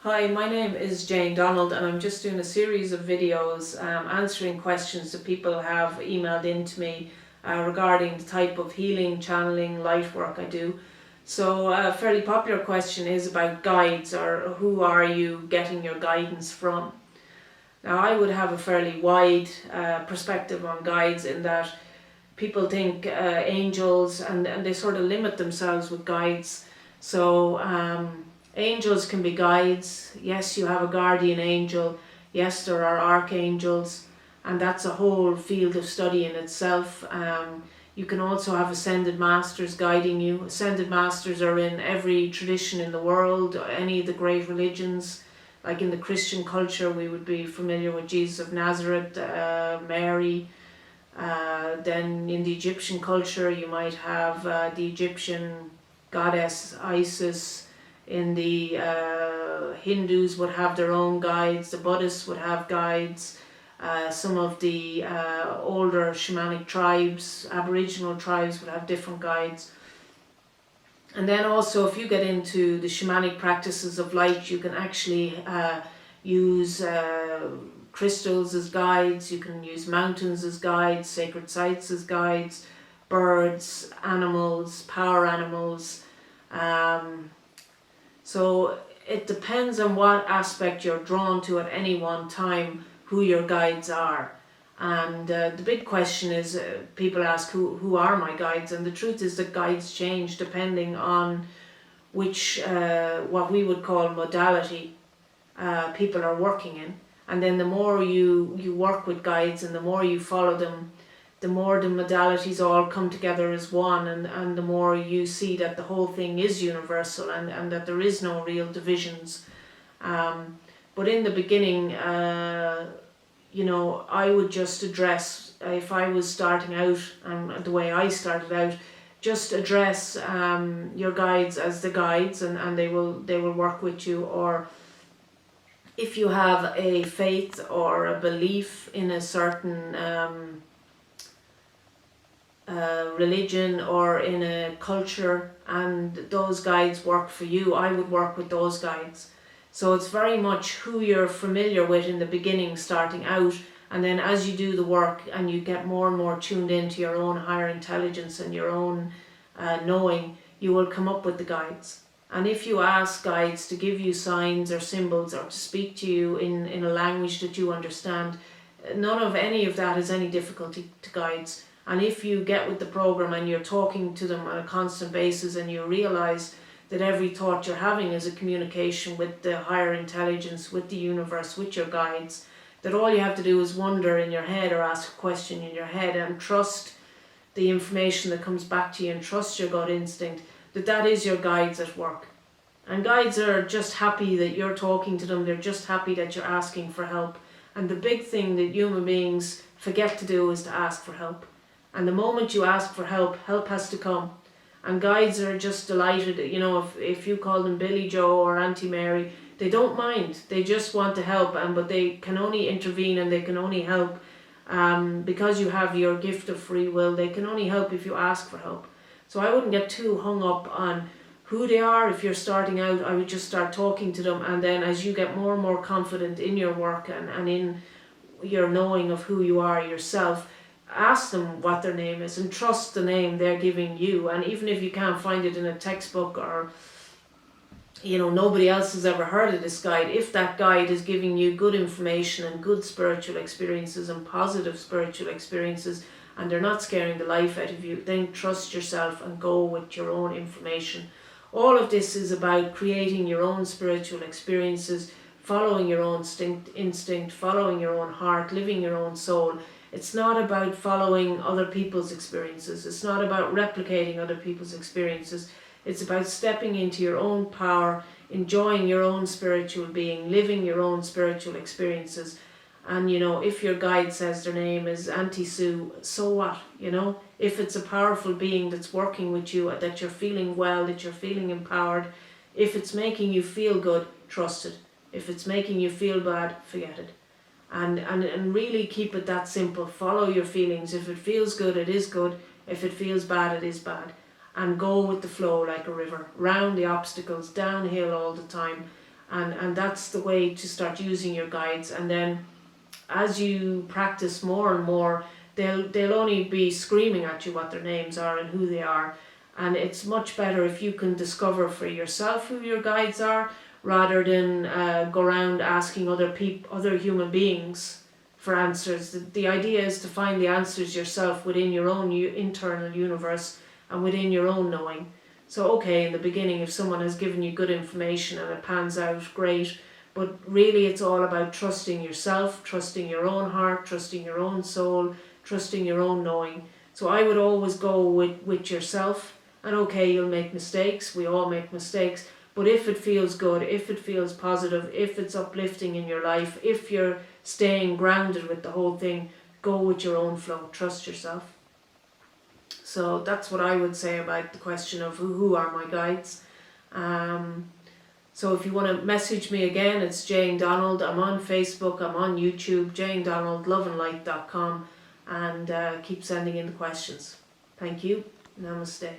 Hi, my name is Jane Donald and I'm just doing a series of videos answering questions that people have emailed in to me regarding the type of healing, channeling, light work I do. So a fairly popular question is about guides, or who are you getting your guidance from? Now I would have a fairly wide perspective on guides, in that people think angels, and they sort of limit themselves with guides. So angels can be guides. Yes, you have a guardian angel. Yes, there are archangels, and that's a whole field of study in itself. You can also have ascended masters guiding you. Ascended masters are in every tradition in the world, any of the great religions. Like in the Christian culture, we would be familiar with Jesus of Nazareth, Mary. Then in the Egyptian culture, you might have the Egyptian goddess Isis. In the Hindus would have their own guides. The Buddhists would have guides. Some of the older shamanic tribes, Aboriginal tribes, would have different guides. And then also, if you get into the shamanic practices of light, you can actually use crystals as guides. You can use mountains as guides, sacred sites as guides, birds, animals, power animals. So it depends on what aspect you're drawn to at any one time, who your guides are. And the big question is, people ask, who are my guides? And the truth is that guides change depending on which, what we would call modality, people are working in. And then the more you work with guides and the more you follow them, the more the modalities all come together as one, and the more you see that the whole thing is universal, and that there is no real divisions. But in the beginning, I would just address, if I was starting out, and the way I started out, just address your guides as the guides, and they will work with you. Or if you have a faith or a belief in a certain religion or in a culture, and those guides work for you, I would work with those guides. So it's very much who you're familiar with in the beginning, starting out, and then as you do the work and you get more and more tuned into your own higher intelligence and your own knowing, you will come up with the guides. And if you ask guides to give you signs or symbols, or to speak to you in a language that you understand, none of any of that is any difficulty to guides. And if you get with the program and you're talking to them on a constant basis, and you realize that every thought you're having is a communication with the higher intelligence, with the universe, with your guides, that all you have to do is wonder in your head, or ask a question in your head, and trust the information that comes back to you, and trust your gut instinct, that is your guides at work. And guides are just happy that you're talking to them. They're just happy that you're asking for help. And the big thing that human beings forget to do is to ask for help. And the moment you ask for help, help has to come. And guides are just delighted. If you call them Billy Joe or Auntie Mary, they don't mind. They just want to help, but they can only intervene, and they can only help because you have your gift of free will. They can only help if you ask for help. So I wouldn't get too hung up on who they are. If you're starting out, I would just start talking to them, and then as you get more and more confident in your work and in your knowing of who you are yourself, ask them what their name is, and trust the name they're giving you. And even if you can't find it in a textbook, or nobody else has ever heard of this guide, if that guide is giving you good information and good spiritual experiences and positive spiritual experiences, and they're not scaring the life out of you, then trust yourself and go with your own information. All of this is about creating your own spiritual experiences, following your own instinct, following your own heart, living your own soul. It's not about following other people's experiences. It's not about replicating other people's experiences. It's about stepping into your own power, enjoying your own spiritual being, living your own spiritual experiences. And if your guide says their name is Auntie Sue, so what? If it's a powerful being that's working with you, that you're feeling well, that you're feeling empowered, if it's making you feel good, trust it. If it's making you feel bad, forget it. And really keep it that simple. Follow your feelings. If it feels good, it is good. If it feels bad, it is bad. And go with the flow like a river, round the obstacles, downhill all the time. and that's the way to start using your guides. And then as you practice more and more, they'll only be screaming at you what their names are and who they are. And it's much better if you can discover for yourself who your guides are, rather than go around asking other human beings for answers. The idea is to find the answers yourself within your own internal universe and within your own knowing. So okay, in the beginning, if someone has given you good information and it pans out, great. But really it's all about trusting yourself, trusting your own heart, trusting your own soul, trusting your own knowing. So I would always go with yourself. And okay, you'll make mistakes, we all make mistakes, but if it feels good, if it feels positive, if it's uplifting in your life, if you're staying grounded with the whole thing, go with your own flow, trust yourself. So that's what I would say about the question of who are my guides. So if you want to message me again, it's Jane Donald. I'm on Facebook, I'm on YouTube, Jane Donald, loveandlight.com, and keep sending in the questions. Thank you. Namaste.